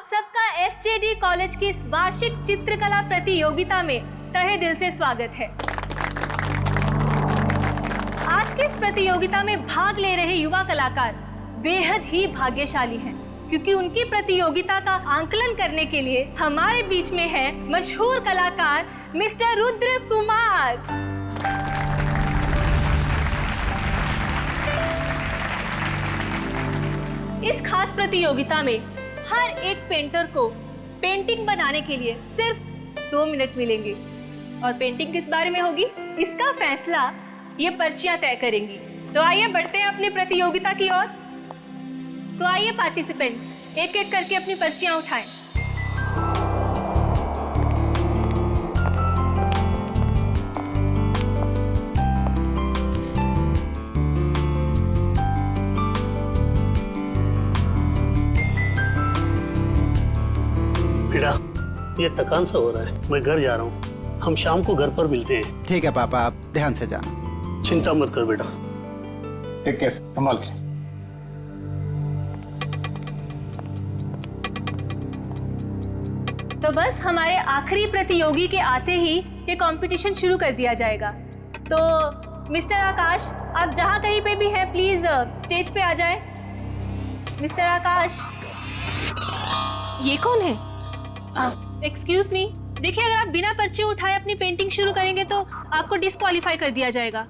आप सबका SJD college की इस वार्षिक चित्रकला प्रतियोगिता में तहे दिल से स्वागत है। आज की इस प्रतियोगिता में भाग ले रहे युवा कलाकार बेहद ही भाग्यशाली हैं, क्योंकि उनकी प्रतियोगिता का आंकलन करने के लिए हमारे बीच में है मशहूर कलाकार मिस्टर रुद्र कुमार। इस खास प्रतियोगिता में हर एक पेंटर को पेंटिंग बनाने के लिए सिर्फ 2 मिनट मिलेंगे और पेंटिंग किस बारे में होगी इसका फैसला ये पर्चियां तय करेंगी। तो आइए बढ़ते हैं अपनी प्रतियोगिता की ओर। तो आइए पार्टिसिपेंट्स एक एक करके अपनी पर्चियां उठाएं। बेटा, ये थकान सा हो रहा है, मैं घर जा रहा हूँ। हम शाम को घर पर मिलते हैं। ठीक है पापा, आप ध्यान से जाना। चिंता मत कर बेटा। ठीक है, संभाल के। तो बस हमारे आखिरी प्रतियोगी के आते ही ये कंपटीशन शुरू कर दिया जाएगा। तो मिस्टर आकाश, आप जहाँ कहीं पे भी हैं प्लीज स्टेज पे आ जाएं। मिस्टर आकाश। ये कौन है? एक्सक्यूज मी, देखिए अगर आप बिना पर्ची उठाए अपनी पेंटिंग शुरू करेंगे तो आपको डिस्क्वालीफाई कर दिया जाएगा।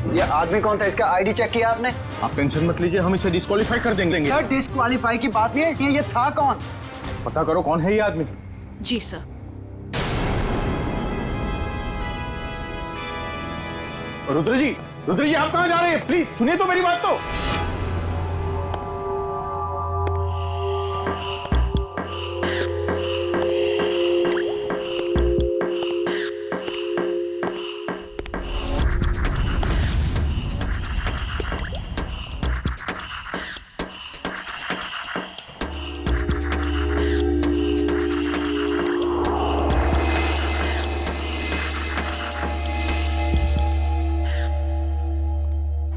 ये आदमी कौन था? इसका आईडी चेक किया आपने? आप टेंशन मत लीजिए, हम इसे डिस्क्वालीफाई कर देंगे। सर, डिस्क्वालीफाई की बात नहीं है, ये था कौन? पता करो कौन है ये आदमी। जी सर। रुद्र जी आप कहाँ जा रहे हैं? प्लीज सुनिए तो मेरी बात तो।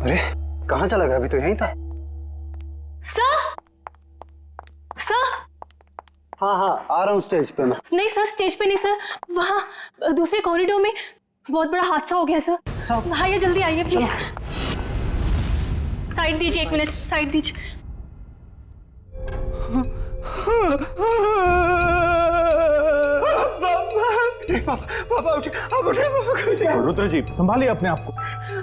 अरे कहाँ चला गया? अभी तो यहीं था। सर हाँ, आ रहा हूँ स्टेज पे मैं। नहीं सर, स्टेज पे नहीं सर, वहाँ दूसरे कॉरिडोर में बहुत बड़ा हादसा हो गया सर। आइए जल्दी आइए प्लीज। साइड दीजिए, 1 मिनट साइड दीजिए। पापा उठे, आप उठे, पापा को उठे। रुद्र जी संभालिए अपने आप को।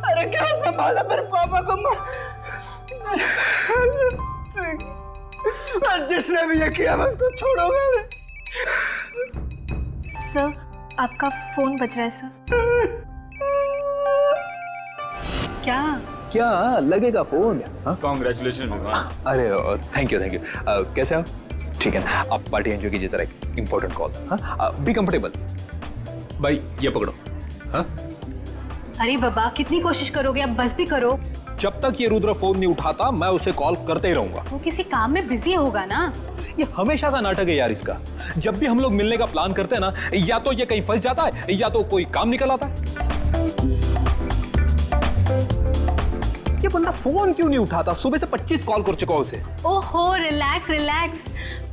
अरे क्या संभाला मेरे पापा को? जिसने भी ये किया मैं उसको छोड़ूंगा नहीं। सर आपका फोन बज रहा है सर। क्या लगेगा फोन? कांग्रेचुलेशन भगवान। अरे थैंक यू कैसे आप? ठीक है ना, आप पार्टी एंजॉय कीजिए, जरा एक इंपॉर्टेंट कॉल। हाँ, बी कंफर्टेबल। भाई ये पकड़ो। हाँ अरे बाबा, कितनी कोशिश करोगे? अब बस भी करो। जब तक ये रुद्र फोन नहीं उठाता मैं उसे कॉल करते ही रहूंगा। वो किसी काम में बिजी होगा ना। ये हमेशा का नाटक है यार इसका। जब भी हम लोग मिलने का प्लान करते हैं ना, या तो ये कहीं फंस जाता है या तो कोई काम निकल आता है। ये बंदा फोन क्यों नहीं उठाता? सुबह से 25 कॉल कर चुका हूं उसे। ओहो, रिलैक्स।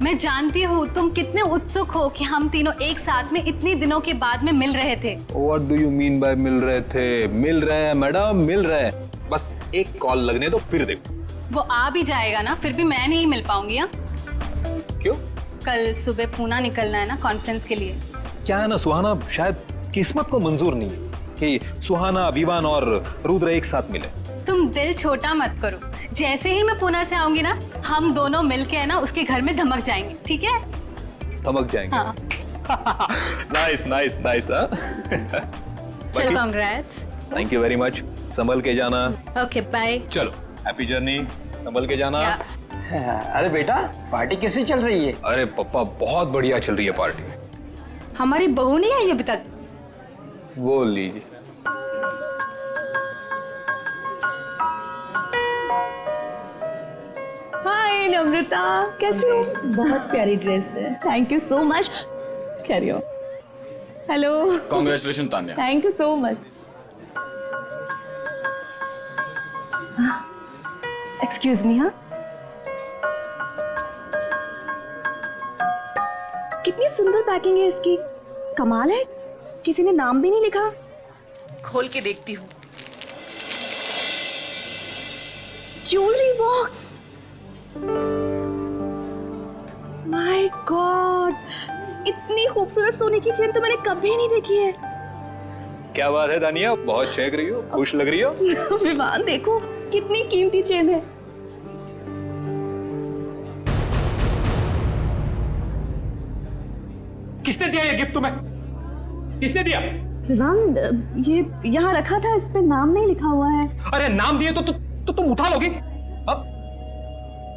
मैं जानती हूँ तुम कितने उत्सुक हो कि हम तीनों एक साथ में इतने दिनों के बाद में मिल रहे थे। What do you mean by मिल रहे थे? मिल रहे हैं मैडम, मिल रहे हैं। बस एक कॉल लगने दो, फिर देखो। वो आ भी जाएगा ना, फिर भी मैं नहीं मिल पाऊंगी। हाँ क्यों? कल सुबह पूना निकलना है ना कॉन्फ्रेंस के लिए। क्या है ना सुहाना, शायद किस्मत को मंजूर नहीं है कि सुहाना, अभिमान और रुद्र एक साथ मिले। तुम दिल छोटा मत करो। जैसे ही मैं पुणे से आऊंगी ना, हम दोनों मिलके है ना उसके घर में धमक जाएंगे, ठीक है? धमक जाएंगे। हाँ। नाइस। चलो congrats. Thank you very much. संभल के जाना। Okay bye. चलो हैप्पी जर्नी। संभल के जाना। अरे बेटा पार्टी कैसी चल रही है? अरे पापा बहुत बढ़िया चल रही है पार्टी। हमारी बहू नहीं आई अभी तक। वो लीजिए। हाय नम्रता, कैसी हो? बहुत प्यारी ड्रेस है। Thank you so much. Carry on. Hello. Congratulation Tanya. Thank you so much. Excuse me. हाँ, कितनी सुंदर पैकिंग है इसकी। कमाल है, किसी ने नाम भी नहीं लिखा। खोल के देखती हूँ। Jewellery box. माय गॉड, इतनी खूबसूरत सोने की चेन तो मैंने कभी नहीं देखी है। क्या बात है दानिया, बहुत चहक रही हो, खुश लग रही हो। विवान देखो कितनी कीमती चेन है। किसने दिया ये गिफ्ट तुम्हें? किसने दिया? विवान, ये यहाँ रखा था, इस पे नाम नहीं लिखा हुआ है। अरे नाम दिए तो तुम उठा लोगी। अब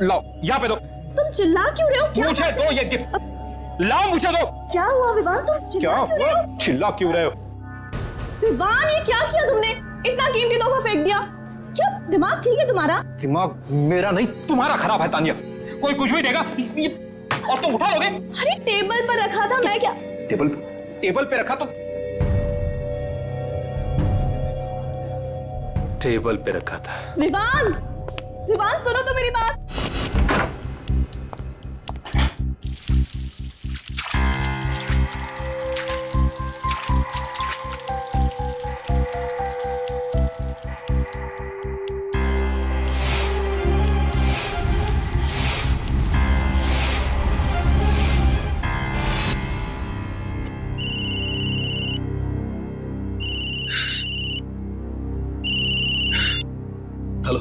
लाओ, यहाँ पे दो। तुम चिल्ला क्यों रहे हो? क्या मुझे दो ये गिफ्ट, लाओ मुझे दो। क्या हुआ विवान, तुम क्या चिल्ला क्यों रहे हो? चिल्ला क्यों रहे हो? विवान, ये क्या किया तुमने? इतना कीमती तोहफा फेंक दिया। क्या दिमाग ठीक है तुम्हारा? दिमाग मेरा नहीं तुम्हारा खराब है तानिया। कोई कुछ भी देगा और तुम उठा लोगे। अरे टेबल पर रखा था, मैं क्या? टेबल पे रखा तो टेबल पे रखा था। विवान, विवान सुनो तो मेरी बात। हेलो।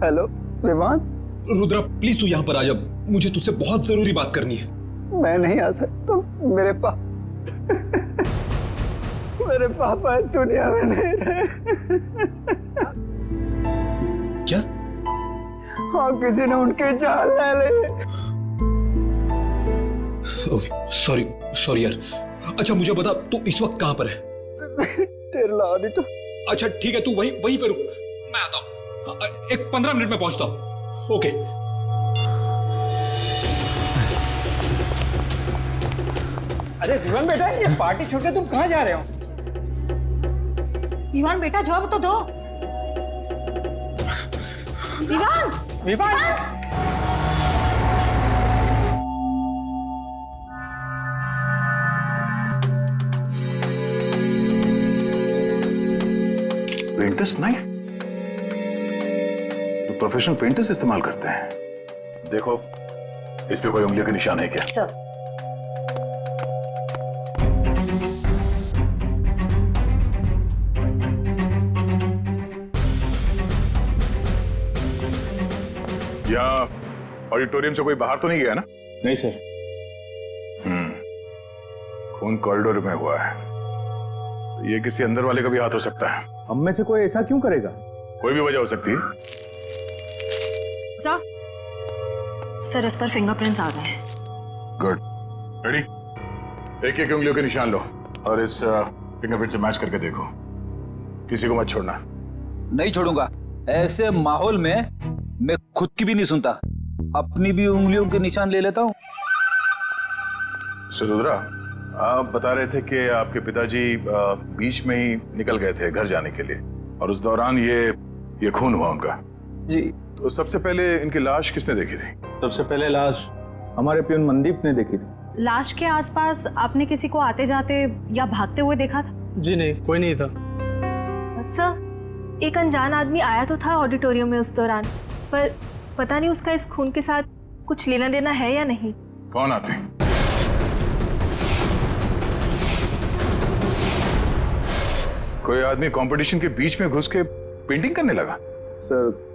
हेलो विमान, रुद्रा प्लीज तू यहाँ पर आ जा, मुझे तुझसे बहुत जरूरी बात करनी है। मैं नहीं आ सकता। मेरे पापा इस दुनिया में नहीं रहे। क्या? हाँ, किसी ने उनकी जान ले ली। सॉरी यार। अच्छा मुझे बता, तू इस वक्त कहाँ पर है? टेरला तो। अच्छा ठीक है, तू वहीं पे रुक, मैं आता हूँ। एक 15 मिनट में पहुंचता हूँ। ओके। अरे विमान बेटा, ये पार्टी छोड़ के तुम कहाँ जा रहे हो? विवान बेटा जवाब तो दो। विवान, विमान, पेंटर्स नाइफ तो प्रोफेशनल पेंटर्स इस्तेमाल करते हैं। देखो इस पे कोई उंगलियों के निशान है क्या? सर, या ऑडिटोरियम से कोई बाहर तो नहीं गया ना? नहीं सर। खून कॉरिडोर में हुआ है, तो ये किसी अंदर वाले का भी हाथ हो सकता है। हम में से कोई ऐसा क्यों करेगा? कोई भी वजह हो सकती है। सर इस पर फिंगरप्रिंट्स आ गए हैं। Good, ready? एक एक उंगलियों के निशान लो और इस फिंगरप्रिंट से मैच करके देखो। किसी को मत छोड़ना। नहीं छोड़ूंगा। ऐसे माहौल में मैं खुद की भी नहीं सुनता, अपनी भी उंगलियों के निशान ले लेता हूँ। रुद्रा, आप बता रहे थे कि आपके पिताजी बीच में ही निकल गए थे घर जाने के लिए और उस दौरान ये खून हुआ उनका। जी। तो सबसे पहले इनकी लाश किसने देखी थी? सबसे पहले लाश हमारे प्यून मनदीप ने देखी थी। लाश के आसपास आपने किसी को आते जाते या भागते हुए देखा था? जी नहीं, कोई नहीं था। सर, एक अनजान आदमी आया तो था ऑडिटोरियम में उस दौरान, पर पता नहीं उसका इस खून के साथ कुछ लेना देना है या नहीं। कौन आदमी? कोई आदमी कंपटीशन के बीच में घुस के पेंटिंग करने लगा? सर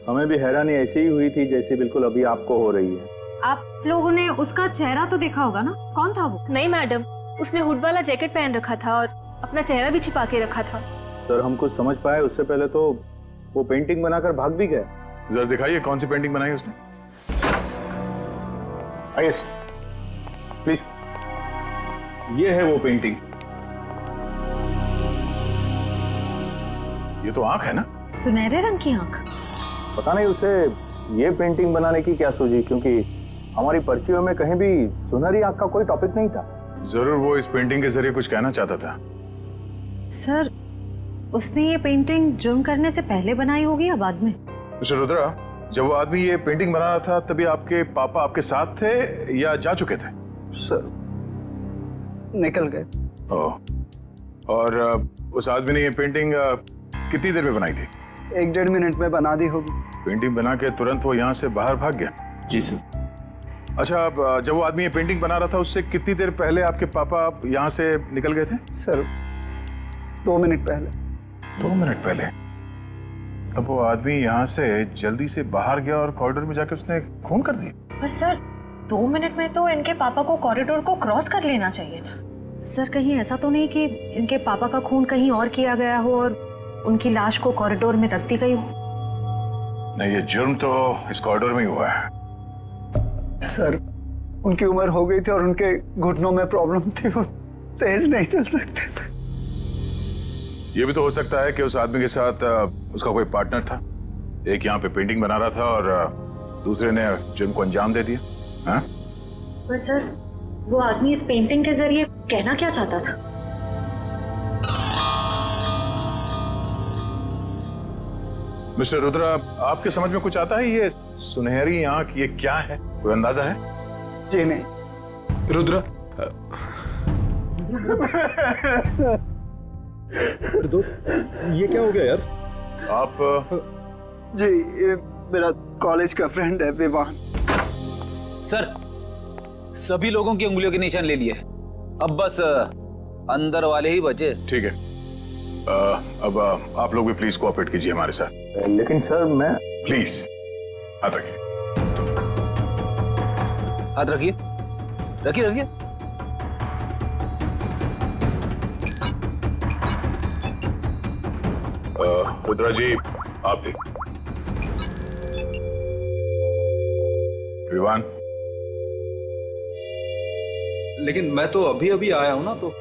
हमें भी हैरानी ऐसी ही हुई थी जैसे बिल्कुल अभी आपको हो रही है। आप लोगों ने उसका चेहरा तो देखा होगा ना, कौन था वो? नहीं मैडम, उसने हुड वाला जैकेट पहन रखा था और अपना चेहरा भी छिपा के रखा था। सर हम कुछ समझ पाए उससे पहले तो वो पेंटिंग बनाकर भाग भी गए। जरा दिखाइए कौन सी पेंटिंग बनाई उसने। आइए प्लीज, ये है वो पेंटिंग। ये तो आंख है ना? सुनहरे रंग की आंख। पता नहीं उसे ये पेंटिंग बनाने की क्या सूझी, क्योंकि हमारी पर्चियों में कहीं भी सुनहरी आंख का कोई टॉपिक नहीं था। जरूर वो इस पेंटिंग के जरिए कुछ कहना चाहता था। सर उसने ये पेंटिंग जुर्म करने से पहले बनाई होगी या बाद में? मिस्टर रुद्रा, जब वो आदमी ये पेंटिंग बना रहा था तभी आपके पापा आपके साथ थे या जा चुके थे? सर निकल गए। ओह। और उस आदमी ने ये पेंटिंग कितनी देर में बनाई थी? 1-1.5 मिनट में बना दी होगी। पेंटिंग बना के तुरंत वो यहाँ से बाहर भाग गया? जी सर। अच्छा, अब जब वो आदमी ये पेंटिंग बना रहा था उससे कितनी देर पहले आपके पापा यहाँ से निकल गए थे? सर 2 मिनट पहले। 2 मिनट पहले? तब वो आदमी यहाँ से जल्दी से बाहर गया और कॉरिडोर में जाके उसने खून कर दी। पर सर 2 मिनट में तो इनके पापा को कॉरिडोर को क्रॉस कर लेना चाहिए था। सर कहीं ऐसा तो नहीं कि इनके पापा का खून कहीं और किया गया हो और उनकी लाश को कॉरिडोर में रख दी गई हो? नहीं, ये जुर्म तो इस कॉरिडोर में ही हुआ है। सर उनकी उम्र हो गई थी और उनके घुटनों में प्रॉब्लम थी, वो तेज नहीं चल सकते थे। ये भी तो हो सकता है कि उस आदमी के साथ उसका कोई पार्टनर था। एक यहाँ पे पेंटिंग बना रहा था और दूसरे ने जुर्म को अंजाम दे दिया। हाँ? पर सर वो आदमी इस पेंटिंग के जरिए कहना क्या चाहता था? मिस्टर रुद्रा, आपके समझ में कुछ आता है? ये सुनहरी आंख ये क्या है? कोई अंदाजा है? जी नहीं। रुद्रा, ये क्या हो गया यार? आप जी ये मेरा कॉलेज का फ्रेंड है विवान। सर सभी लोगों की उंगलियों के निशान ले लिए, अब बस अंदर वाले ही बचे। ठीक है, अब आप लोग भी प्लीज कोऑपरेट कीजिए हमारे साथ। लेकिन सर मैं प्लीज हाथ रखिए। हाथ रखिए, रखिए रखिए। रुद्रा जी, आप भी। विवान, लेकिन मैं तो अभी अभी आया हूं ना, तो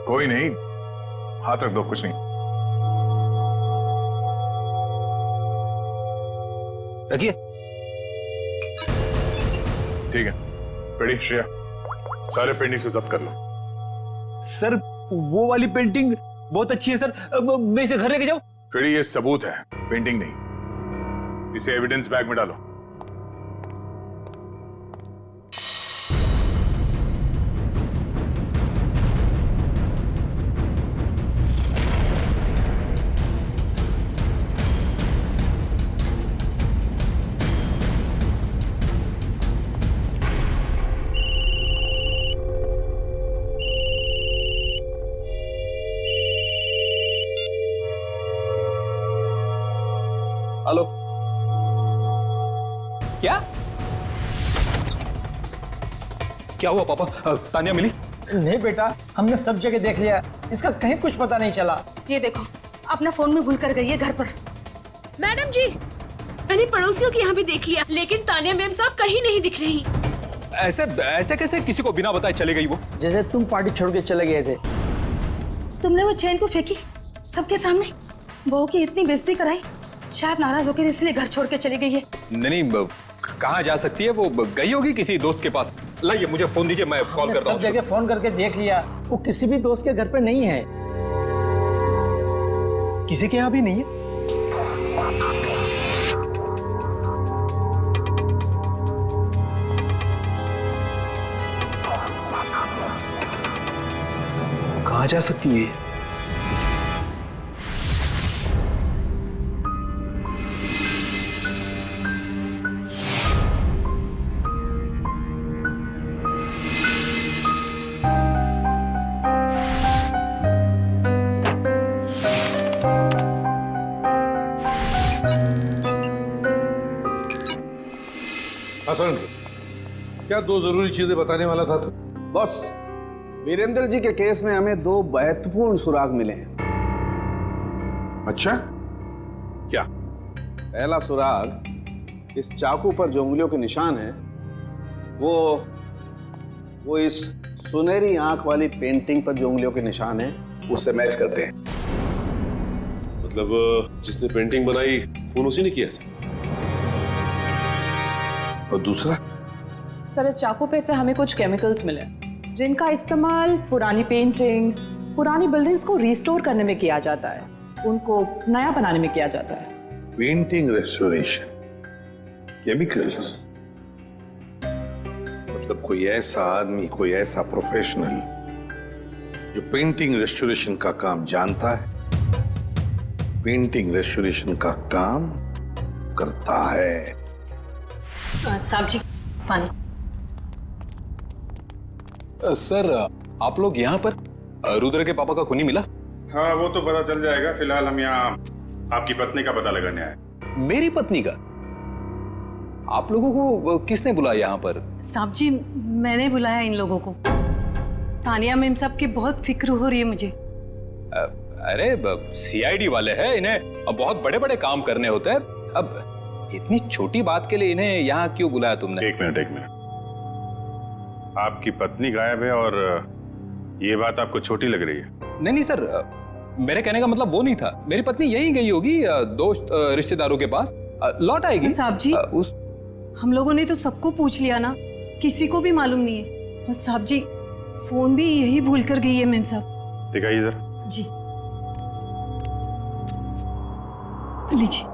कोई नहीं, हाथ रख दो, कुछ नहीं। रखिए। ठीक है, रेडी श्रेया, सारे पेंटिंग्स को जब्त कर लो। सर वो वाली पेंटिंग बहुत अच्छी है सर, मैं इसे घर लेके जाऊं? रेडी, ये सबूत है, पेंटिंग नहीं। इसे एविडेंस बैग में डालो। हेलो, क्या क्या हुआ पापा? तानिया मिली? नहीं बेटा, हमने सब जगह देख लिया, इसका कहीं कुछ पता नहीं चला। ये देखो, अपना फोन में भूल कर गई है घर पर। मैडम जी, मैंने पड़ोसियों के यहाँ भी देख लिया, लेकिन तानिया मैम साहब कहीं नहीं दिख रही। ऐसे ऐसे कैसे किसी को बिना बताए चले गई वो? जैसे तुम पार्टी छोड़ के चले गए थे। तुमने वो चेन को फेंकी सबके सामने, बहू की इतनी बेइज्जती कराई, शायद नाराज होकर इसलिए घर छोड़ के चली गई है। नहीं, कहाँ जा सकती है वो? गई होगी किसी दोस्त के पास। लाइए मुझे फोन दीजिए, मैं कॉल करता हूँ। सब जगह फोन करके देख लिया, वो किसी भी दोस्त के घर पे नहीं है। किसी के यहाँ भी नहीं है? कहाँ जा सकती है? हसन, क्या 2 जरूरी चीजें बताने वाला था तू? बॉस वीरेंद्र जी के केस में हमें 2 महत्वपूर्ण सुराग मिले हैं। अच्छा, क्या? पहला सुराग, इस चाकू पर जो उंगलियों के निशान है वो इस सुनहरी आंख वाली पेंटिंग पर जो उंगलियों के निशान है उससे मैच करते हैं। मतलब जिसने पेंटिंग बनाई खून उसी ने किया सर? और दूसरा? सर, इस चाकू पे से हमें कुछ केमिकल्स मिले जिनका इस्तेमाल पुरानी पेंटिंग्स, पुरानी बिल्डिंग्स को रिस्टोर करने में किया जाता है, उनको नया बनाने में किया जाता है। पेंटिंग रेस्टोरेशन, केमिकल्स, मतलब कोई ऐसा आदमी, कोई ऐसा प्रोफेशनल जो पेंटिंग रेस्टोरेशन का काम जानता है, पेंटिंग रेस्टोरेशन का काम करता है। साहब जी, पानी। सर, आप लोग यहाँ पर? रुद्र के पापा का खूनी मिला? हाँ, वो तो पता चल जाएगा। फिलहाल हम यहाँ आपकी पत्नी का पता लगाने आए। मेरी पत्नी का? आप लोगों को किसने बुलाया यहाँ पर? साहब जी, मैंने बुलाया इन लोगों को। तानिया मैम साहब की बहुत फिक्र हो रही है मुझे। अरे सीआईडी वाले हैं, इन्हें अब बहुत बड़े बड़े काम करने होते हैं। अब इतनी छोटी बात के लिए इन्हें यहाँ क्यों बुलाया तुमने? एक मिनट। आपकी पत्नी गायब है और ये बात आपको छोटी लग रही है? नहीं सर, मेरे कहने का मतलब वो नहीं था। मेरी पत्नी यहीं गई होगी दोस्त रिश्तेदारों के पास, लौट आएगी। साहब जी, हम लोगों ने तो सबको पूछ लिया ना, किसी को भी मालूम नहीं है। और साहब जी, फोन भी यही भूल कर गई है मैम साहब। दिखाइए जरा। जी लीजिए।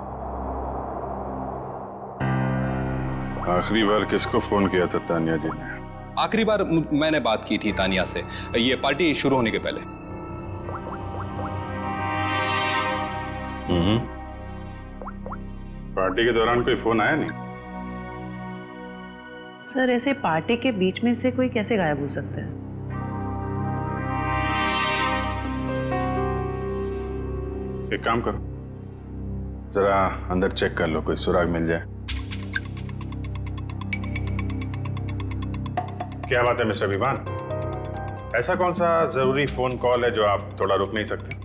आखिरी बार किसको फोन किया था तानिया जी ने? आखिरी बार मैंने बात की थी तानिया से, ये पार्टी शुरू होने के पहले। पार्टी के दौरान कोई फोन आया नहीं? सर, ऐसे पार्टी के बीच में से कोई कैसे गायब हो सकता है? एक काम करो, जरा अंदर चेक कर लो, कोई सुराग मिल जाए। क्या बात है मिस्टर विवान, ऐसा कौन सा जरूरी फोन कॉल है जो आप थोड़ा रुक नहीं सकते?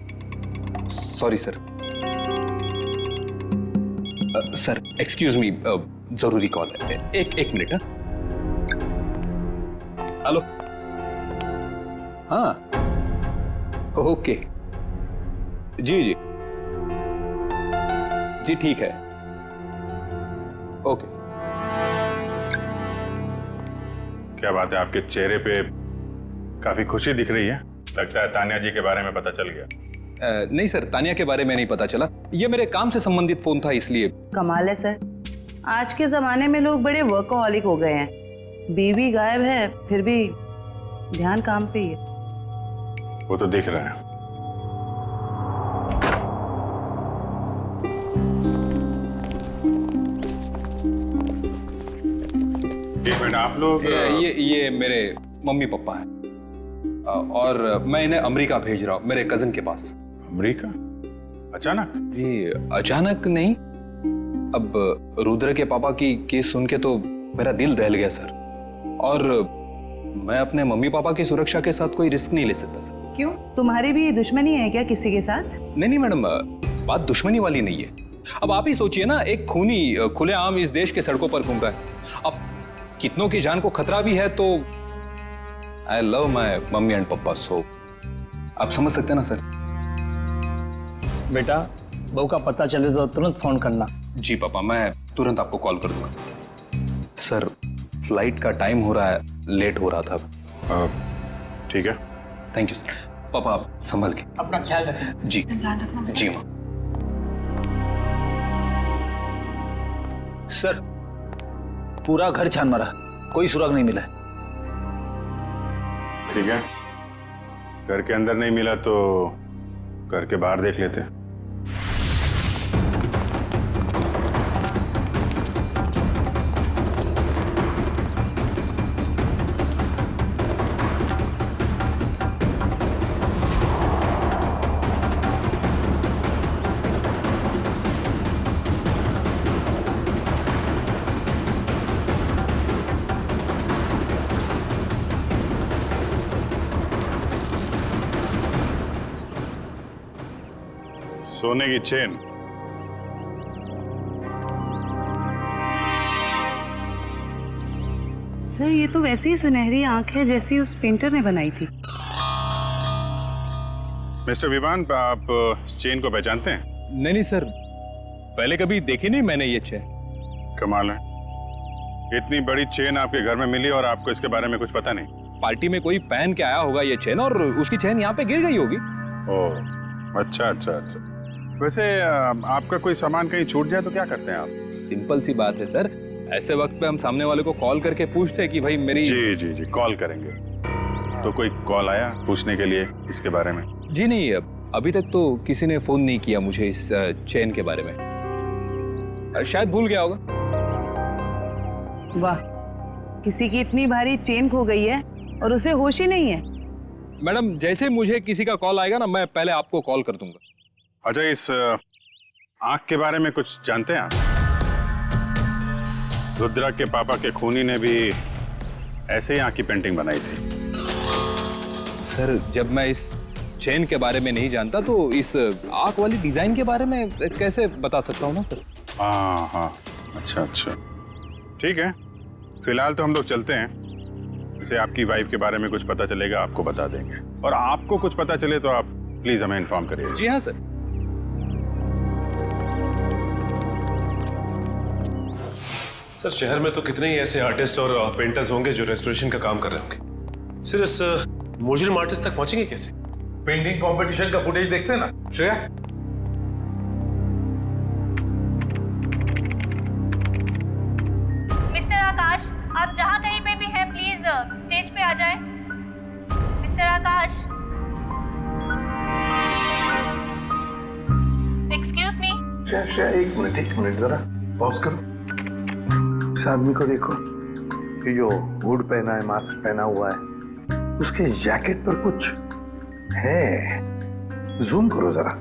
Sorry sir. Sir excuse me, जरूरी कॉल है। एक मिनट। हेलो। हाँ, ओके, जी ठीक है, ओके। क्या बात है, आपके चेहरे पे काफी खुशी दिख रही है। लगता है तानिया जी के बारे में पता चल गया। नहीं सर, तानिया के बारे में नहीं पता चला। ये मेरे काम से संबंधित फोन था, इसलिए। कमाल है सर, आज के जमाने में लोग बड़े वर्कहॉलिक हो गए हैं। बीवी गायब है फिर भी ध्यान काम पे ही है। वो तो दिख रहा है। एक मिनट, आप लोग? ये मेरे मम्मी पापा हैं और मैं इन्हें अमेरिका भेज रहा हूँ, मेरे कजिन के पास। अमेरिका? अचानक? जी अचानक नहीं, अब रुद्र के पापा की केस सुन के तो मेरा दिल दहल गया सर, और मैं अपने मम्मी पापा की सुरक्षा के साथ कोई रिस्क नहीं ले सकता सर। क्यों, तुम्हारी भी दुश्मनी है क्या किसी के साथ? नहीं मैडम, बात दुश्मनी वाली नहीं है। अब आप ही सोचिए ना, एक खूनी खुलेआम इस देश के सड़कों पर घूम रहा है। अब कितनों की जान को खतरा भी है, तो I love my mummy and पापा, सो आप समझ सकते हैं ना सर। बेटा, बहू का पता चले तो तुरंत फोन करना। जी पापा, मैं तुरंत आपको कॉल कर दूंगा। सर फ्लाइट का टाइम हो रहा है, लेट हो रहा था। ठीक है, थैंक यू सर। पापा आप संभल के अपना ख्याल रखें। जी जी माँ। सर पूरा घर छान मारा, कोई सुराग नहीं मिला है। ठीक है, घर के अंदर नहीं मिला तो घर के बाहर देख लेते हैं। सोने की चेन। सर ये तो वैसी ही सुनहरी आंख है जैसी उस पेंटर ने बनाई थी। मिस्टर विवान, आप चेन को पहचानते हैं? नहीं नहीं सर, पहले कभी देखी नहीं मैंने ये चेन। कमाल है, इतनी बड़ी चेन आपके घर में मिली और आपको इसके बारे में कुछ पता नहीं? पार्टी में कोई पहन के आया होगा ये चेन और उसकी चेन यहाँ पे गिर गई होगी। ओह, अच्छा अच्छा अच्छा। वैसे आपका कोई सामान कहीं छूट जाए तो क्या करते हैं आप? सिंपल सी बात है सर, ऐसे वक्त पे हम सामने वाले को कॉल करके पूछते हैं कि भाई मेरी। जी जी जी, कॉल करेंगे। तो कोई कॉल आया पूछने के लिए इसके बारे में? जी नहीं, अभी तक तो किसी ने फोन नहीं किया मुझे इस चेन के बारे में, शायद भूल गया होगा। वाह, किसी की इतनी भारी चेन खो गई है और उसे होश ही नहीं है। मैडम, जैसे मुझे किसी का कॉल आएगा ना, मैं पहले आपको कॉल कर दूंगा। अच्छा, इस आंख के बारे में कुछ जानते हैं आप? रुद्रा के पापा के खूनी ने भी ऐसे ही आंख की पेंटिंग बनाई थी। सर, जब मैं इस चेन के बारे में नहीं जानता तो इस आंख वाली डिजाइन के बारे में कैसे बता सकता हूँ ना सर। हाँ हाँ, अच्छा अच्छा, ठीक है। फिलहाल तो हम लोग चलते हैं। जैसे आपकी वाइफ के बारे में कुछ पता चलेगा आपको बता देंगे, और आपको कुछ पता चले तो आप प्लीज हमें इन्फॉर्म करिए। जी हाँ सर। सर, शहर में तो कितने ही ऐसे आर्टिस्ट और पेंटर्स होंगे जो रेस्टोरेशन का काम कर रहे होंगे। सिर्फ इस मुजरिम आर्टिस्ट तक पहुंचेंगे कैसे? पेंटिंग कंपटीशन का फुटेज देखते हैं ना श्रेया? मिस्टर आकाश, आप जहाँ कहीं पे भी हैं प्लीज स्टेज पे आ जाएं। मिस्टर आकाश, एक्सक्यूज मी। श्रेया, एक मिनट जरा पॉज करो। इस आदमी को देखो, ये जो हुड पहना है, मास्क पहना हुआ है, उसके जैकेट पर कुछ है। जूम करो जरा।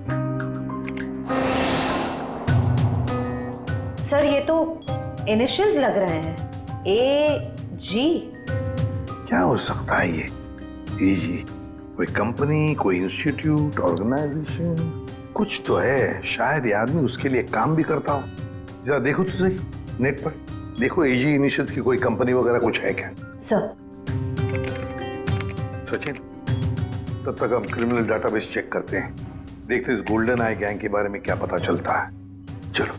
सर ये तो इनिशियल्स लग रहे हैं, AG। क्या हो सकता है ये? AG? कोई कंपनी, कोई इंस्टीट्यूट, ऑर्गेनाइजेशन, कुछ तो है। शायद ये आदमी उसके लिए काम भी करता हो। जरा देखो तो सही नेट पर, देखो AG इनिशियल्स की कोई कंपनी वगैरह कुछ है क्या? सर। सचिन, तब तक हम क्रिमिनल डाटाबेस चेक करते हैं, देखते इस गोल्डन आई गैंग के बारे में क्या पता चलता है। चलो।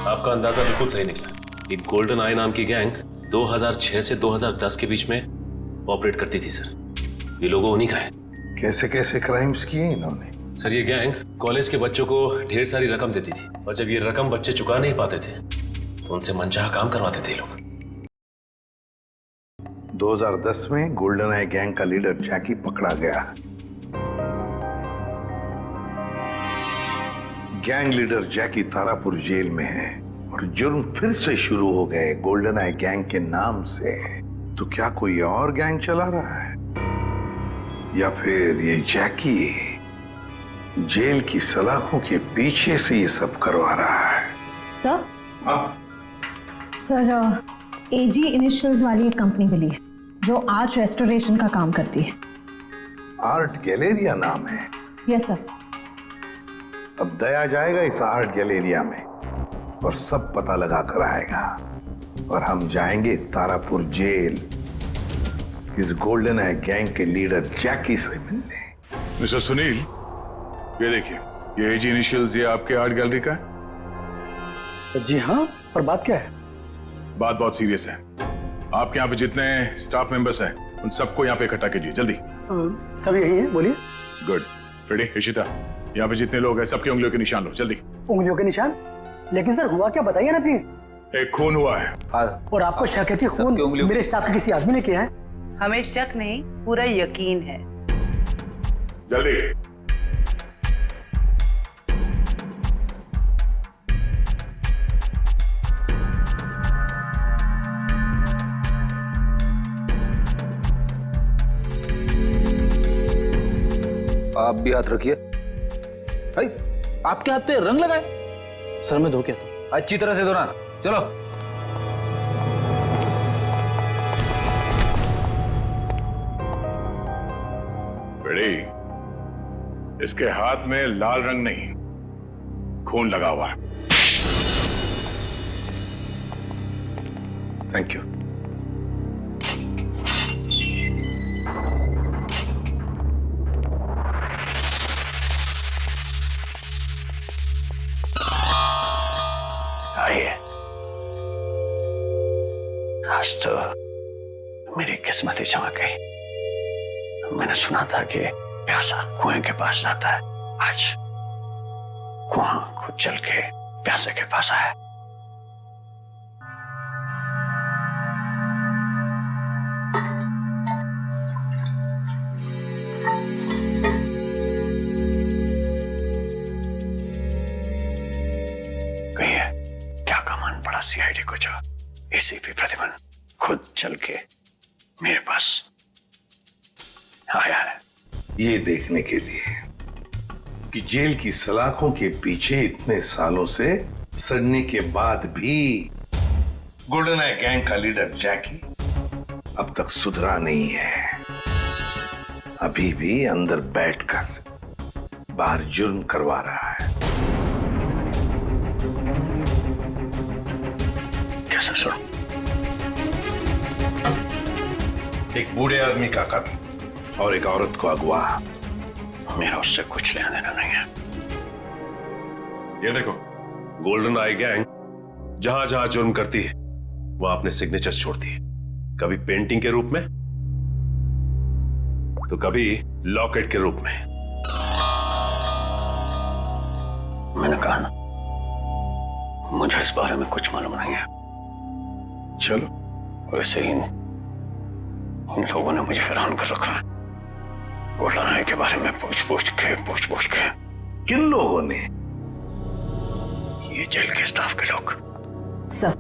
आपका अंदाजा बिल्कुल सही निकला। ये गोल्डन आई नाम की गैंग 2006 से 2010 के बीच में ऑपरेट करती थी सर। ये लोगों उन्हीं का है। कैसे कैसे क्राइम्स किए इन्होंने? सर, ये गैंग कॉलेज के बच्चों को ढेर सारी रकम देती थी, और जब ये रकम बच्चे चुका नहीं पाते थे तो उनसे मनचाहा काम करवाते थे लोग। 2010 में गोल्डन आई गैंग का लीडर जैकी पकड़ा गया। गैंग लीडर जैकी तारापुर जेल में है और जुर्म फिर से शुरू हो गए गोल्डन आई गैंग के नाम से। तो क्या कोई और गैंग चला रहा है, या फिर ये जैकी जेल की सलाखों के पीछे से ये सब करवा रहा है? सर। हाँ सर, AG इनिशियल्स वाली एक कंपनी मिली है जो आर्ट रेस्टोरेशन का काम करती है। आर्ट गैलेरिया नाम है? Yes sir. अब दया जाएगा इस आर्ट गैलेरिया में और सब पता लगा कर आएगा, और हम जाएंगे तारापुर जेल इस गोल्डन आई गैंग के लीडर जैकी से मिलने। मिस्टर सुनील, ये देखिए, ये AG इनिशियल्स ये आपके आर्ट गैलरी का है? जी हाँ, पर बात क्या है? बात बहुत सीरियस है। आपके यहाँ पे जितने स्टाफ मेंबर्स हैं उन सबको यहाँ पे इकट्ठा कीजिए जल्दी। सब यही है, बोलिए। गुड। रेडी? इशिता, यहाँ पे जितने लोग हैं सबकी उंगलियों के निशान लो जल्दी। उंगलियों के निशान? लेकिन सर हुआ क्या, बताइए ना प्लीज। एक खून हुआ है। और आपको शक है कि खून मेरे स्टाफ के किसी आदमी ने किया है? हमें शक नहीं, पूरा यकीन है। जल्दी। आप भी हाथ रखिए। भाई, आपके हाथ पे रंग लगाए? सर मैं धो के आता हूं। अच्छी तरह से धोना। चलो। बेड़ी, इसके हाथ में लाल रंग नहीं, खून लगा हुआ है। Thank you. आइए, आज तो मेरी किस्मत ही चमक गई। मैंने सुना था कि प्यासा कुएं के पास जाता है, आज कुआं खुद चल के प्यासे के पास आया। कहिए, क्या कमान पड़ा सीआईडी को जो एसीपी प्रतिमन खुद चल के मेरे पास आया है? ये देखने के लिए कि जेल की सलाखों के पीछे इतने सालों से सड़ने के बाद भी गोल्डन आई गैंग का लीडर जैकी अब तक सुधरा नहीं है। अभी भी अंदर बैठकर बाहर जुर्म करवा रहा है। कैसा सुनो? एक बूढ़े आदमी का कत्ल और एक औरत को अगवा। मेरा उससे कुछ लेना देना नहीं है। ये देखो, गोल्डन आई गैंग जहां जहां जुर्म करती है वहां अपने सिग्नेचर्स छोड़ती है, कभी पेंटिंग के रूप में तो कभी लॉकेट के रूप में। मैंने कहा ना, मुझे इस बारे में कुछ मालूम नहीं है। चलो, वैसे ही इन लोगों ने मुझे हैरान कर रखा है। गोल्डन आई के बारे में पूछ पूछ के। किन लोगों ने? ये जेल के स्टाफ के लोग। सर,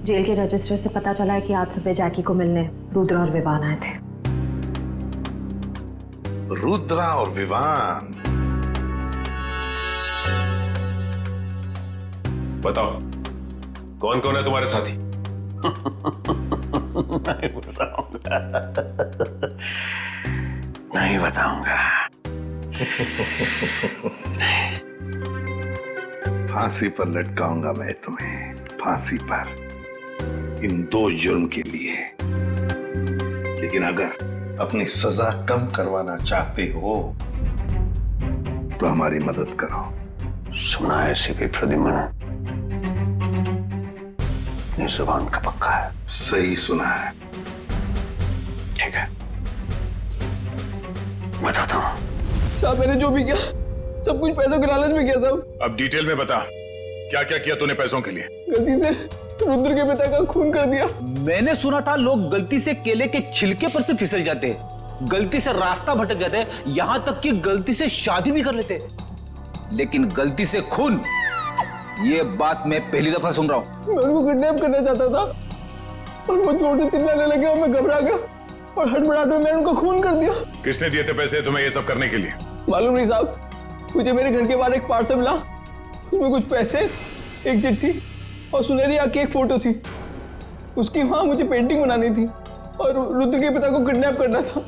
जेल के रजिस्टर से पता चला है कि आज सुबह जैकी को मिलने रुद्रा और विवान आए थे। रुद्रा और विवान? बताओ, कौन कौन है तुम्हारे साथी? नहीं बताऊंगा। फांसी पर लटकाऊंगा मैं तुम्हें, फांसी पर, इन 2 जुर्म के लिए। लेकिन अगर अपनी सजा कम करवाना चाहते हो तो हमारी मदद करो। सुना है एसीपी प्रद्युमन अपनी जुबान का पक्का है। सही सुना है। ठीक है, बताता हूँ। साहब, मैंने जो भी किया सब कुछ पैसों के लालच में किया साहब। अब डिटेल में बता, क्या क्या किया तूने पैसों के लिए? गलती से रुद्र के पिता का खून कर दिया। मैंने सुना था लोग गलती से केले के छिलके पर से फिसल जाते, गलती से रास्ता भटक जाते, यहां तक कि गलती से शादी भी कर लेते, लेकिन गलती से खून, ये बात मैं पहली दफा सुन रहा हूं। मैं उनको किडनैप करना चाहता था और वो जोर से चिल्लाने लगे और मैं घबरा गया और हड़बड़ाहट में मैंने उनको खून कर दिया। किसने दिए थे पैसे तुम्हें ये सब करने के लिए? मालूम नहीं साहब, मुझे मेरे घर के बाहर एक पार्सल मिला, उसमें कुछ पैसे, एक चिट्ठी और सुनहरी आंख की एक फोटो थी। उसकी वहां मुझे पेंटिंग बनानी थी और रुद्र के पिता को किडनैप करना था।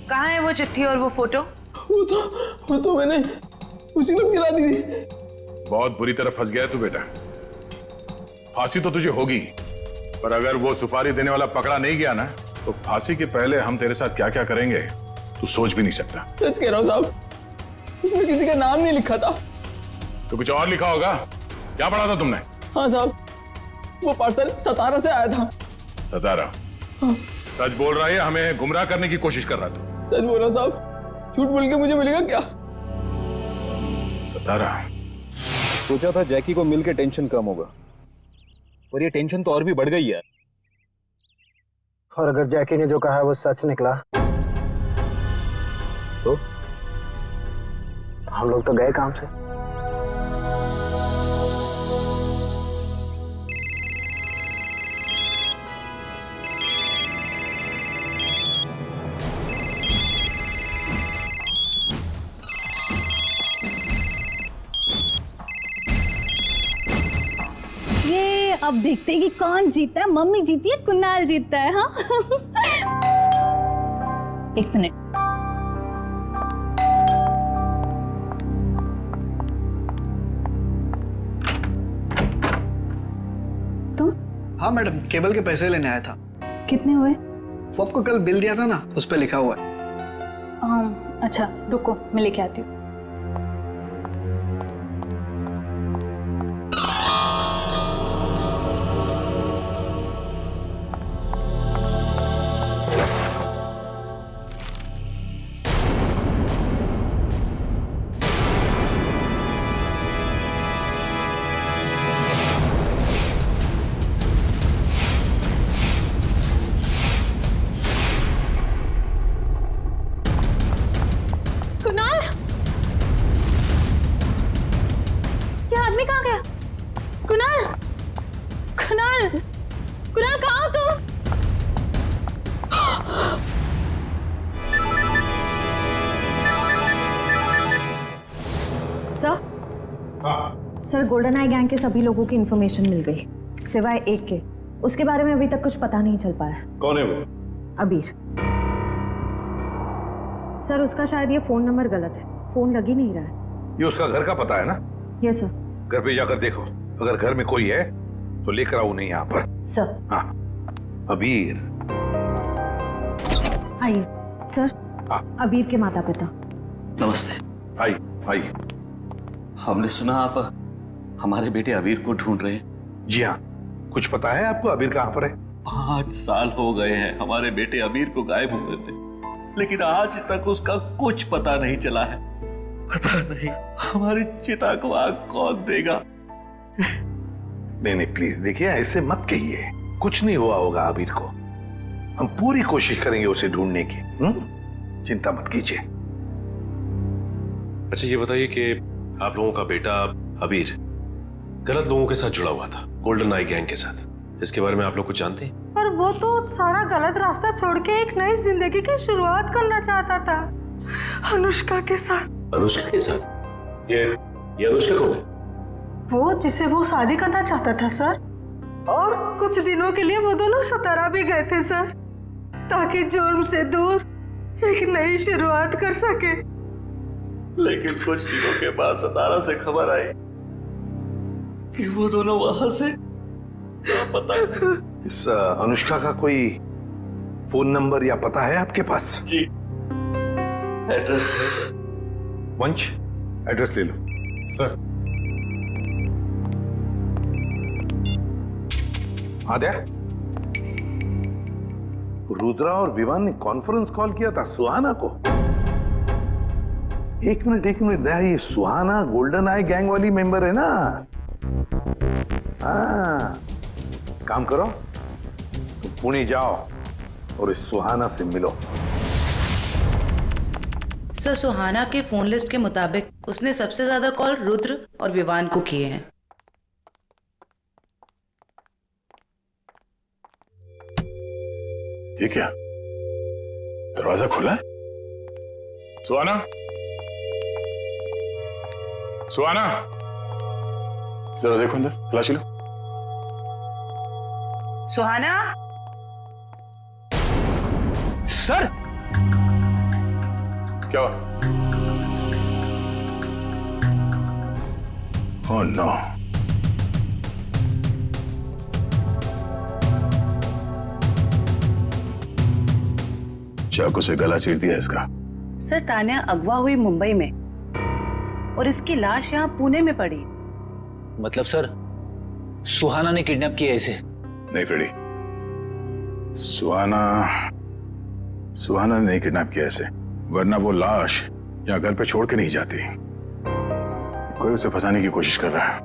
कहाँ है वो चिट्ठी और वो फोटो? वो तो मैंने उसी वक्त जला दी थी। बहुत बुरी तरह फंस गया है तू बेटा। फांसी तो तुझे होगी, पर अगर वो सुपारी देने वाला पकड़ा नहीं गया ना, तो फांसी के पहले हम तेरे साथ क्या क्या करेंगे तू सोच भी नहीं सकता। सच कह रहा हूँ साहब, उसमें किसी का नाम नहीं लिखा था। तो कुछ और लिखा होगा। क्या पढ़ा था तुमने? हाँ साहब, वो पार्सल सतारा से आया था। सतारा? हाँ। सच बोल रहा है, हमें गुमराह करने की कोशिश कर रहा तू? सच बोल रहा साहब, झूठ बोल के मुझे मिलेगा क्या? सतारा? सोचा था जैकी को मिलके टेंशन कम होगा, और ये टेंशन तो और भी बढ़ गई है। और अगर जैकी ने जो कहा है वो सच निकला तो हम लोग तो गए काम से। ये अब देखते हैं कि कौन जीता है, मम्मी जीती है कुणाल जीतता है। हाँ एक मिनट, हाँ मैडम, केबल के पैसे लेने आया था। कितने हुए? वो आपको कल बिल दिया था ना, उस पर लिखा हुआ है। अच्छा रुको, मैं लेके आती हूँ। कुणाल, ये आदमी कहाँ गया? कुणाल, कुणाल, कुणाल कहाँ हो तुम? सर, गोल्डन आई गैंग के सभी लोगों की इंफॉर्मेशन मिल गई, सिवाय एक के। उसके बारे में अभी तक कुछ पता नहीं चल पाया। कौन है वो? अबीर। सर, उसका शायद ये फोन नंबर गलत है, फोन लग ही नहीं रहा है। ये उसका घर का पता है ना? Yes sir. घर पे जाकर देखो, अगर घर में कोई है तो लेकर आओ नहीं यहाँ पर। सर। हाँ, अबीर। आइए सर। हाँ। अबीर के माता पिता। नमस्ते। आई आई। हमने सुना आप हमारे बेटे अबीर को ढूंढ रहे हैं। जी हाँ, कुछ पता है आपको अबीर कहाँ पर है? 5 साल हो गए हैं हमारे बेटे अबीर को गायब हुए थे, लेकिन आज तक उसका कुछ पता नहीं चला है। पता नहीं हमारी चिता को आग कौन देगा। नहीं प्लीज देखिए, ऐसे मत कहिए, कुछ नहीं हुआ होगा अबीर को। हम पूरी कोशिश करेंगे उसे ढूंढने की। चिंता मत कीजिए। अच्छा ये बताइए कि आप लोगों का बेटा अबीर गलत लोगों के साथ जुड़ा हुआ था, गोल्डन आई गैंग के साथ, इसके बारे में आप लोग कुछ जानते हैं? पर वो तो सारा गलत रास्ता छोड़ के एक नई जिंदगी की शुरुआत करना चाहता था, अनुष्का के साथ। अनुष्का के साथ? ये अनुष्का कौन है? वो जिसे वो शादी करना चाहता था सर, और कुछ दिनों के लिए वो दोनों सतारा भी गए थे सर, ताकि जुर्म से दूर एक नई शुरुआत कर सके। लेकिन कुछ दिनों के बाद सतारा से खबर आई कि वो दोनों वहां से पता। इस अनुष्का का कोई फोन नंबर या पता है आपके पास? जी, एड्रेस है सर। वंश, एड्रेस ले लो। सर। आद्या, रुद्रा और विवान ने कॉन्फ्रेंस कॉल किया था सुहाना को। एक मिनट दया, ये सुहाना गोल्डन आई गैंग वाली मेंबर है ना? हाँ, काम करो, तुम पुणे जाओ और इस सुहाना से मिलो। सर, सुहाना के फोन लिस्ट के मुताबिक उसने सबसे ज्यादा कॉल रुद्र और विवान को किए हैं। ये क्या, दरवाजा खुला है? सुहाना, सुहाना, जरा देखो अंदर, तलाशी लो। सुहाना। सर, क्या हुआ? Oh no. चाकू से गला चीर दिया इसका। सर, तान्या अगवा हुई मुंबई में और इसकी लाश यहाँ पुणे में पड़ी। मतलब सर, सुहाना ने किडनैप किया इसे? नहीं फ्रेडी, सुहाना ने नहीं किडनैप किया इसे, वरना वो लाश यहाँ घर पे छोड़ के नहीं जाती। कोई उसे फंसाने की कोशिश कर रहा है।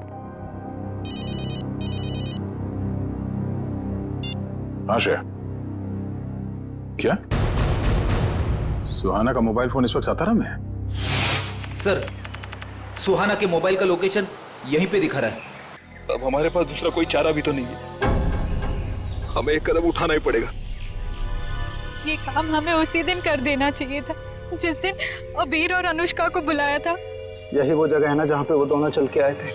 हाँ श्रेया, क्या सुहाना का मोबाइल फोन इस वक्त सातारा में है? सर, सुहाना के मोबाइल का लोकेशन यहीं पे दिखा रहा है। अब हमारे पास दूसरा कोई चारा भी तो नहीं है, हमें एक कदम उठाना ही पड़ेगा। ये काम हमें उसी दिन कर देना चाहिए था, जिस दिन अबीर और अनुष्का को बुलाया था। यही वो जगह है ना जहाँ पे वो दोनों चल के आए थे।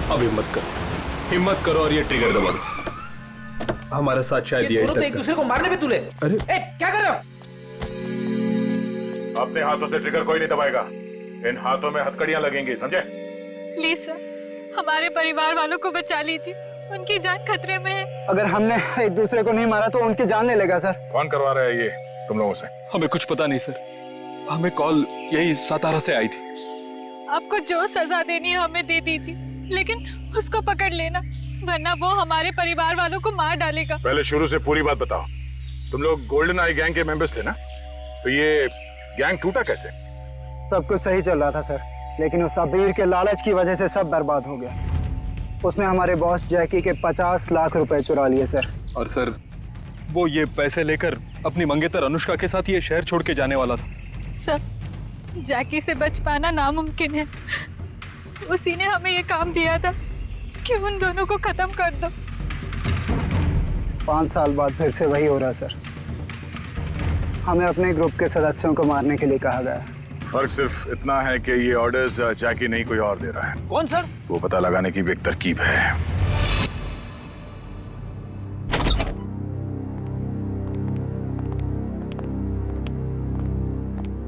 अब हिम्मत करो और ये ट्रिगर दबा दो। हमारे साथ शायद ये दोनों तो एक दूसरे को मारने पे तुले। अरे क्या कर रहे हो? अपने हाथों से ट्रिगर कोई नहीं दबाएगा, इन हाथों में हथकड़ियां लगेंगी, समझे? प्लीज सर, हमारे परिवार वालों को बचा लीजिए, उनकी जान खतरे में है। अगर हमने एक दूसरे को नहीं मारा तो उनकी जान ले लेगा सर। कौन करवा रहा है ये तुम लोगों से? हमें कुछ पता नहीं सर, हमें कॉल यही सातारा से आई थी। आपको जो सजा देनी है हमें दे दीजिए, लेकिन उसको पकड़ लेना, वरना वो हमारे परिवार वालों को मार डालेगा। पहले शुरू से पूरी बात बताओ। तुम लोग गोल्डन आई गैंग के मेंबर्स थे ना? तो ये गैंग टूटा कैसे? सब कुछ सही चल रहा था सर, लेकिन उस अबीर के लालच की वजह से सब बर्बाद हो गया। उसने हमारे बॉस जैकी के 50 लाख रुपए चुरा लिए सर। और सर वो ये पैसे लेकर अपनी मंगेतर अनुष्का के साथ ये शहर छोड़ के जाने वाला था। सर, जैकी से बच पाना नामुमकिन है। उसी ने हमें ये काम दिया था कि उन दोनों को खत्म कर दो। 5 साल बाद फिर से वही हो रहा सर। हमें अपने ग्रुप के सदस्यों को मारने के लिए कहा गया है। फर्क सिर्फ इतना है कि ये ऑर्डर्स जैकी नहीं कोई और दे रहा है। कौन सर? वो पता लगाने की भी एक तरकीब है।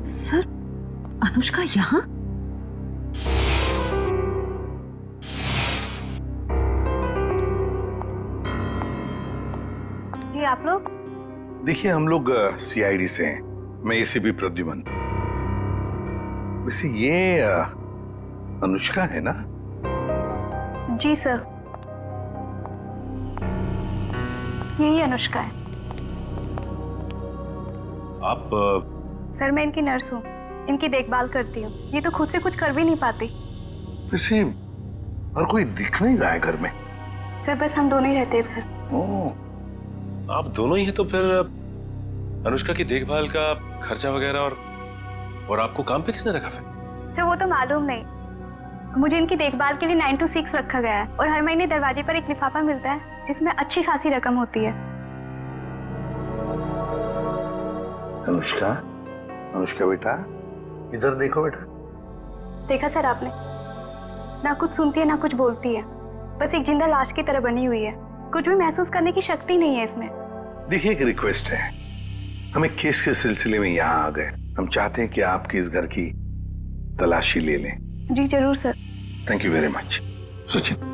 सर, अनुष्का यहाँ? ये आप लोग? देखिए, हम लोग सीआईडी से हैं। मैं एसीपी प्रद्युमन। वैसे ये अनुष्का है ना? जी सर, यही अनुष्का है। आप सर, मैं इनकी नर्स हूँ, इनकी देखभाल करती हूँ। ये तो खुद से कुछ कर भी नहीं पाती। वैसे और कोई दिख नहीं रहा है घर में। सर, बस हम दोनों ही रहते हैं इस घर। ओह, आप दोनों ही हैं, तो फिर अनुष्का की देखभाल का खर्चा वगैरह और आपको काम पे किसने रखा फिर? सर, वो तो मालूम नहीं। मुझे इनकी देखभाल के लिए 9 to 6 रखा गया है और हर महीने दरवाजे पर एक लिफाफा मिलता है जिसमें अच्छी खासी रकम होती है। अनुष्का, अनुष्का बेटा, इधर देखो बेटा। देखा सर आपने? ना कुछ सुनती है ना कुछ बोलती है, बस एक जिंदा लाश की तरह बनी हुई है। कुछ भी महसूस करने की शक्ति नहीं है इसमें। देखिए, एक रिक्वेस्ट है। हम एक केस के सिलसिले में यहाँ आ गए। हम चाहते हैं कि आपके इस घर की तलाशी ले लें। जी जरूर sir. Thank you very much. Sachin,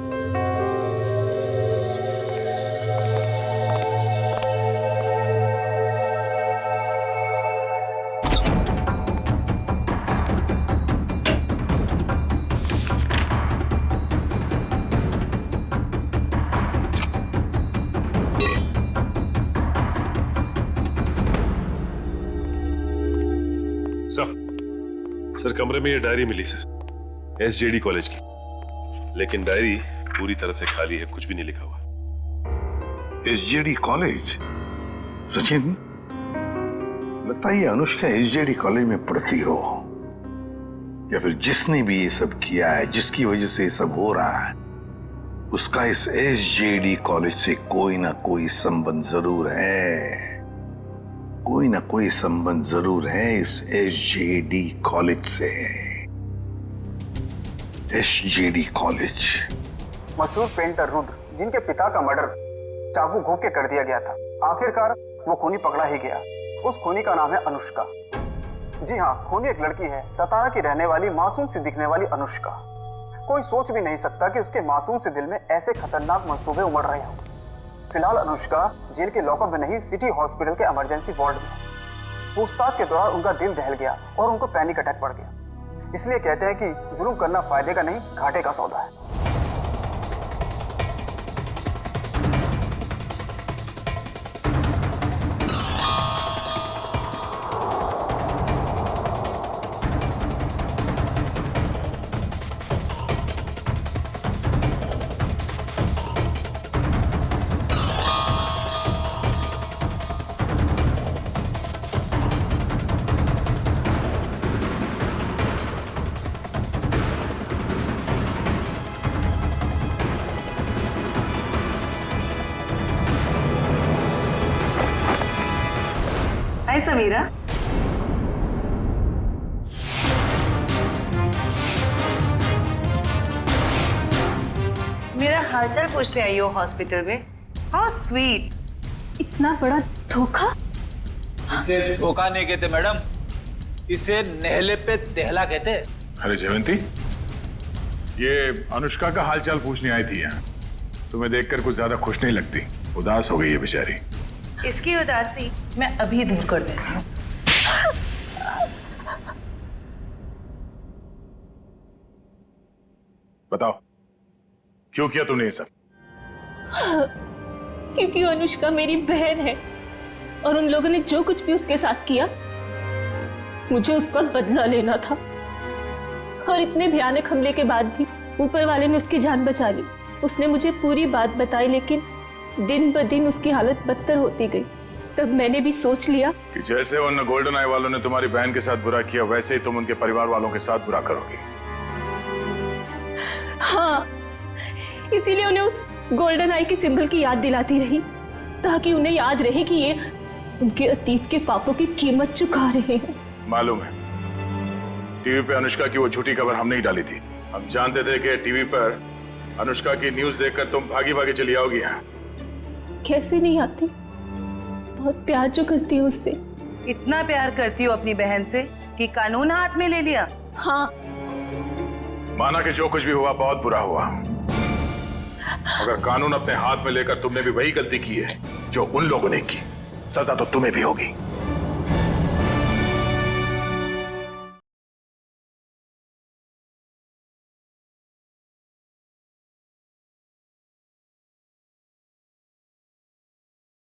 sir, कमरे में ये डायरी मिली सर, एसजेडी कॉलेज की, लेकिन डायरी पूरी तरह से खाली है, कुछ भी नहीं लिखा हुआ। SJD college? सचिन, लगता है ये अनुष्का एसजेडी कॉलेज में पढ़ती हो, या फिर जिसने भी ये सब किया है, जिसकी वजह से ये सब हो रहा है, उसका इस एसजेडी कॉलेज से कोई ना कोई संबंध जरूर है। कोई ना कोई संबंध जरूर है इस एसजेडी कॉलेज से। SJD college. मशहूर पेंटर रुद्र, जिनके पिता का मर्डर चाकू घोंप के कर दिया गया था, आखिरकार वो खूनी पकड़ा ही गया। उस खूनी का नाम है अनुष्का। जी हाँ, खूनी एक लड़की है, सतारा की रहने वाली, मासूम सी दिखने वाली अनुष्का। कोई सोच भी नहीं सकता कि उसके मासूम से दिल में ऐसे खतरनाक मंसूबे उमड़ रहे हों। फिलहाल अनुष्का जेल के लॉकअप में नहीं, सिटी हॉस्पिटल के इमरजेंसी वार्ड में। पूछताछ के दौरान उनका दिल दहल गया और उनको पैनिक अटैक पड़ गया। इसलिए कहते हैं कि जुल्म करना फायदे का नहीं, घाटे का सौदा है। हाय समीरा। मेरा हालचाल पूछने आई हो हॉस्पिटल में? How sweet. इतना बड़ा धोखा। इसे धोखा नहीं कहते मैडम, इसे नहले पे दहला कहते। अरे जयवंती, ये अनुष्का का हालचाल पूछने आई थी यहाँ। तुम्हें देखकर कुछ ज्यादा खुश नहीं लगती, उदास हो गई है बेचारी। इसकी उदासी मैं अभी दूर कर देती हूँ। बताओ क्यों किया तुमने ये सब? क्योंकि अनुष्का मेरी बहन है और उन लोगों ने जो कुछ भी उसके साथ किया, मुझे उसका बदला लेना था। और इतने भयानक हमले के बाद भी ऊपर वाले ने उसकी जान बचा ली। उसने मुझे पूरी बात बताई, लेकिन दिन ब दिन उसकी हालत बदतर होती गई। तब मैंने भी सोच लिया कि जैसे उन गोल्डन आई वालों ने तुम्हारी बहन के साथ बुरा किया, वैसे ही तुम उनके परिवार वालों के साथ बुरा करोगी। हाँ, इसीलिए उन्हें उस गोल्डन आई के सिंबल की याद दिलाती रही, ताकि उन्हें याद रहे कि ये उनके अतीत के पापों की कीमत चुका रहे हैं। मालूम है, टीवी पे अनुष्का की वो झूठी खबर हमने ही डाली थी। हम जानते थे कि टीवी पर अनुष्का की न्यूज देखकर तुम भागी भागी चली आओगी यहाँ। कैसे नहीं आती, बहुत प्यार जो करती हूँ उससे। इतना प्यार करती हो अपनी बहन से कि कानून हाथ में ले लिया। हाँ, माना कि जो कुछ भी हुआ बहुत बुरा हुआ, मगर कानून अपने हाथ में लेकर तुमने भी वही गलती की है जो उन लोगों ने की। सजा तो तुम्हें भी होगी।